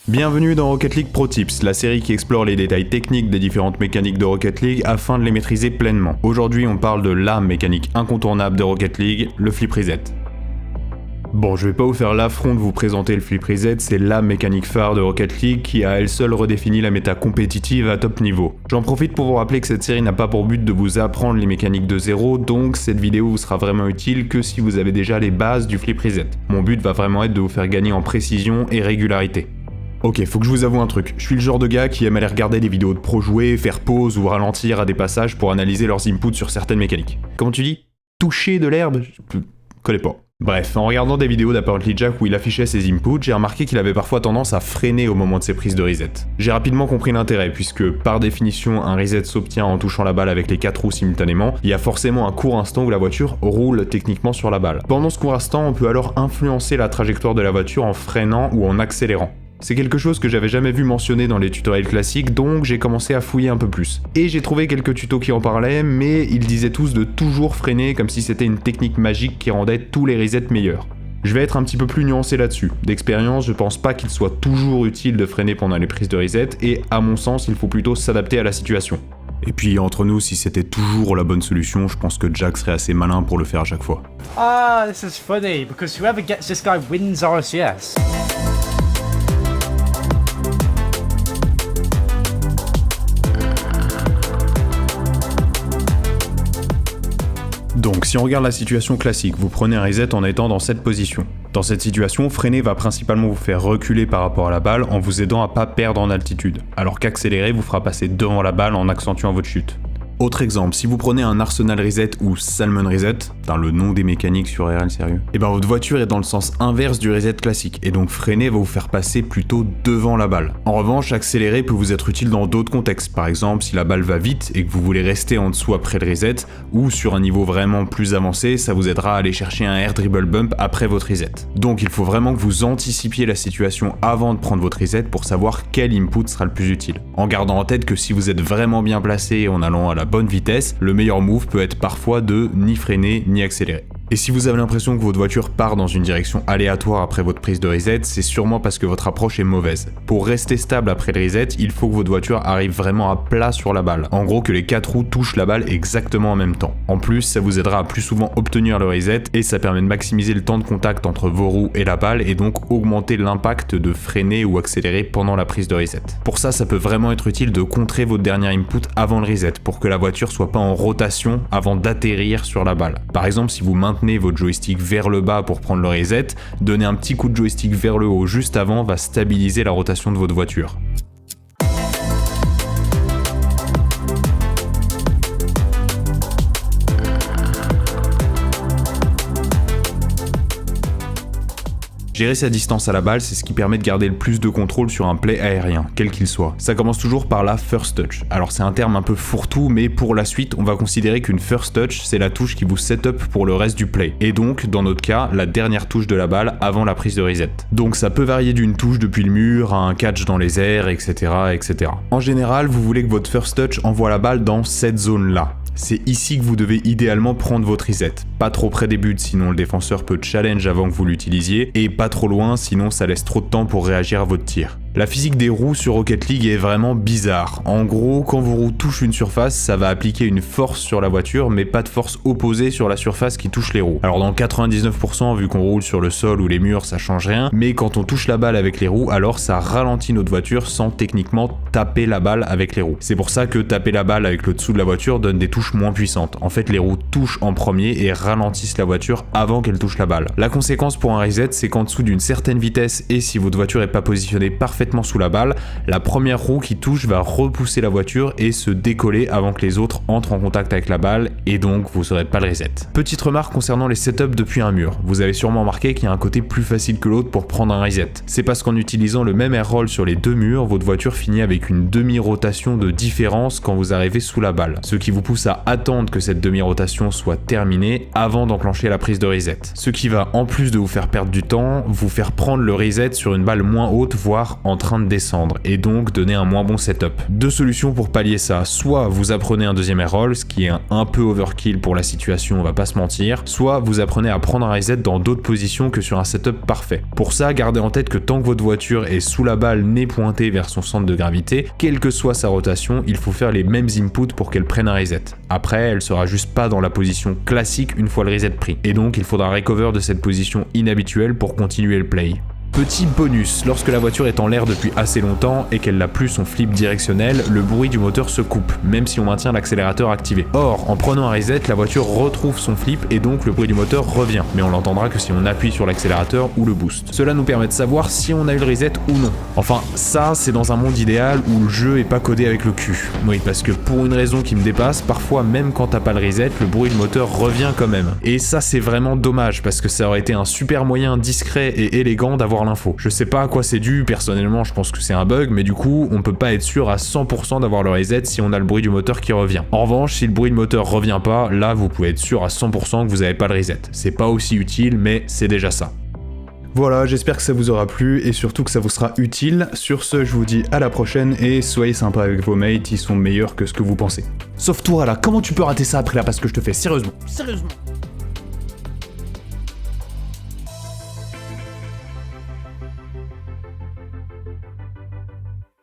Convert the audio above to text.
Bienvenue dans Rocket League Pro Tips, la série qui explore les détails techniques des différentes mécaniques de Rocket League afin de les maîtriser pleinement. Aujourd'hui, on parle de la mécanique incontournable de Rocket League, le flip reset. Bon, je vais pas vous faire l'affront de vous présenter le flip reset, c'est la mécanique phare de Rocket League qui à elle seule redéfinit la méta compétitive à top niveau. J'en profite pour vous rappeler que cette série n'a pas pour but de vous apprendre les mécaniques de zéro, donc cette vidéo vous sera vraiment utile que si vous avez déjà les bases du flip reset. Mon but va vraiment être de vous faire gagner en précision et régularité. Ok, faut que je vous avoue un truc, je suis le genre de gars qui aime aller regarder des vidéos de pros jouer, faire pause ou ralentir à des passages pour analyser leurs inputs sur certaines mécaniques. Comment tu dis ? Toucher de l'herbe ? Je connais pas. Bref, en regardant des vidéos d'Apparently Jack où il affichait ses inputs, j'ai remarqué qu'il avait parfois tendance à freiner au moment de ses prises de reset. J'ai rapidement compris l'intérêt, puisque par définition, un reset s'obtient en touchant la balle avec les 4 roues simultanément, il y a forcément un court instant où la voiture roule techniquement sur la balle. Pendant ce court instant, on peut alors influencer la trajectoire de la voiture en freinant ou en accélérant. C'est quelque chose que j'avais jamais vu mentionné dans les tutoriels classiques, donc j'ai commencé à fouiller un peu plus. Et j'ai trouvé quelques tutos qui en parlaient, mais ils disaient tous de toujours freiner comme si c'était une technique magique qui rendait tous les resets meilleurs. Je vais être un petit peu plus nuancé là-dessus. D'expérience, je pense pas qu'il soit toujours utile de freiner pendant les prises de reset, et à mon sens, il faut plutôt s'adapter à la situation. Et puis entre nous, si c'était toujours la bonne solution, je pense que Jack serait assez malin pour le faire à chaque fois. Ah, this is funny, because whoever gets this guy wins RCS. Donc si on regarde la situation classique, vous prenez un reset en étant dans cette position. Dans cette situation, freiner va principalement vous faire reculer par rapport à la balle en vous aidant à pas perdre en altitude, alors qu'accélérer vous fera passer devant la balle en accentuant votre chute. Autre exemple, si vous prenez un Arsenal Reset ou Salmon Reset, le nom des mécaniques sur RL sérieux, et votre voiture est dans le sens inverse du reset classique, et donc freiner va vous faire passer plutôt devant la balle. En revanche, accélérer peut vous être utile dans d'autres contextes, par exemple si la balle va vite et que vous voulez rester en dessous après le reset, ou sur un niveau vraiment plus avancé, ça vous aidera à aller chercher un air dribble bump après votre reset. Donc il faut vraiment que vous anticipiez la situation avant de prendre votre reset pour savoir quel input sera le plus utile. En gardant en tête que si vous êtes vraiment bien placé en allant à la bonne vitesse, le meilleur move peut être parfois de ni freiner ni accélérer. Et si vous avez l'impression que votre voiture part dans une direction aléatoire après votre prise de reset, c'est sûrement parce que votre approche est mauvaise. Pour rester stable après le reset, il faut que votre voiture arrive vraiment à plat sur la balle. En gros, que les 4 roues touchent la balle exactement en même temps. En plus, ça vous aidera à plus souvent obtenir le reset et ça permet de maximiser le temps de contact entre vos roues et la balle et donc augmenter l'impact de freiner ou accélérer pendant la prise de reset. Pour ça peut vraiment être utile de contrer votre dernier input avant le reset pour que la voiture soit pas en rotation avant d'atterrir sur la balle. Par exemple, si vous maintenez votre joystick vers le bas pour prendre le reset, donner un petit coup de joystick vers le haut juste avant va stabiliser la rotation de votre voiture. Gérer sa distance à la balle, c'est ce qui permet de garder le plus de contrôle sur un play aérien, quel qu'il soit. Ça commence toujours par la first touch. Alors c'est un terme un peu fourre-tout, mais pour la suite, on va considérer qu'une first touch, c'est la touche qui vous set up pour le reste du play. Et donc, dans notre cas, la dernière touche de la balle avant la prise de reset. Donc ça peut varier d'une touche depuis le mur à un catch dans les airs, etc., etc. En général, vous voulez que votre first touch envoie la balle dans cette zone-là. C'est ici que vous devez idéalement prendre votre reset. Pas trop près des buts, sinon le défenseur peut challenge avant que vous l'utilisiez, et pas trop loin, sinon ça laisse trop de temps pour réagir à votre tir. La physique des roues sur Rocket League est vraiment bizarre. En gros, quand vos roues touchent une surface, ça va appliquer une force sur la voiture, mais pas de force opposée sur la surface qui touche les roues. Alors dans 99%, vu qu'on roule sur le sol ou les murs, ça change rien, mais quand on touche la balle avec les roues, alors ça ralentit notre voiture sans techniquement taper la balle avec les roues. C'est pour ça que taper la balle avec le dessous de la voiture donne des touches moins puissantes. En fait, les roues touchent en premier et ralentissent la voiture avant qu'elle touche la balle. La conséquence pour un reset, c'est qu'en dessous d'une certaine vitesse et si votre voiture est pas positionnée parfaitement sous la balle, la première roue qui touche va repousser la voiture et se décoller avant que les autres entrent en contact avec la balle et donc vous n'aurez pas le reset. Petite remarque concernant les setups depuis un mur. Vous avez sûrement remarqué qu'il y a un côté plus facile que l'autre pour prendre un reset. C'est parce qu'en utilisant le même air roll sur les deux murs, votre voiture finit avec une demi-rotation de différence quand vous arrivez sous la balle. Ce qui vous pousse à attendre que cette demi-rotation soit terminée avant d'enclencher la prise de reset. Ce qui va, en plus de vous faire perdre du temps, vous faire prendre le reset sur une balle moins haute, voire en train de descendre, et donc donner un moins bon setup. Deux solutions pour pallier ça, soit vous apprenez un deuxième airroll, ce qui est un peu overkill pour la situation, on va pas se mentir, soit vous apprenez à prendre un reset dans d'autres positions que sur un setup parfait. Pour ça, gardez en tête que tant que votre voiture est sous la balle, nez pointé vers son centre de gravité, quelle que soit sa rotation, il faut faire les mêmes inputs pour qu'elle prenne un reset. Après, elle sera juste pas dans la position classique une fois le reset pris, et donc il faudra recover de cette position inhabituelle pour continuer le play. Petit bonus, lorsque la voiture est en l'air depuis assez longtemps et qu'elle n'a plus son flip directionnel, le bruit du moteur se coupe, même si on maintient l'accélérateur activé. Or, en prenant un reset, la voiture retrouve son flip et donc le bruit du moteur revient, mais on l'entendra que si on appuie sur l'accélérateur ou le boost. Cela nous permet de savoir si on a eu le reset ou non. Enfin, ça c'est dans un monde idéal où le jeu est pas codé avec le cul. Oui, parce que pour une raison qui me dépasse, parfois même quand t'as pas le reset, le bruit du moteur revient quand même. Et ça c'est vraiment dommage, parce que ça aurait été un super moyen discret et élégant d'avoir l'info. Je sais pas à quoi c'est dû, personnellement je pense que c'est un bug, mais du coup on peut pas être sûr à 100% d'avoir le reset si on a le bruit du moteur qui revient. En revanche, si le bruit du moteur revient pas, là vous pouvez être sûr à 100% que vous avez pas le reset. C'est pas aussi utile, mais c'est déjà ça. Voilà, j'espère que ça vous aura plu et surtout que ça vous sera utile. Sur ce, je vous dis à la prochaine et soyez sympa avec vos mates, ils sont meilleurs que ce que vous pensez. Sauf toi là, comment tu peux rater ça après la passe que je te fais, sérieusement?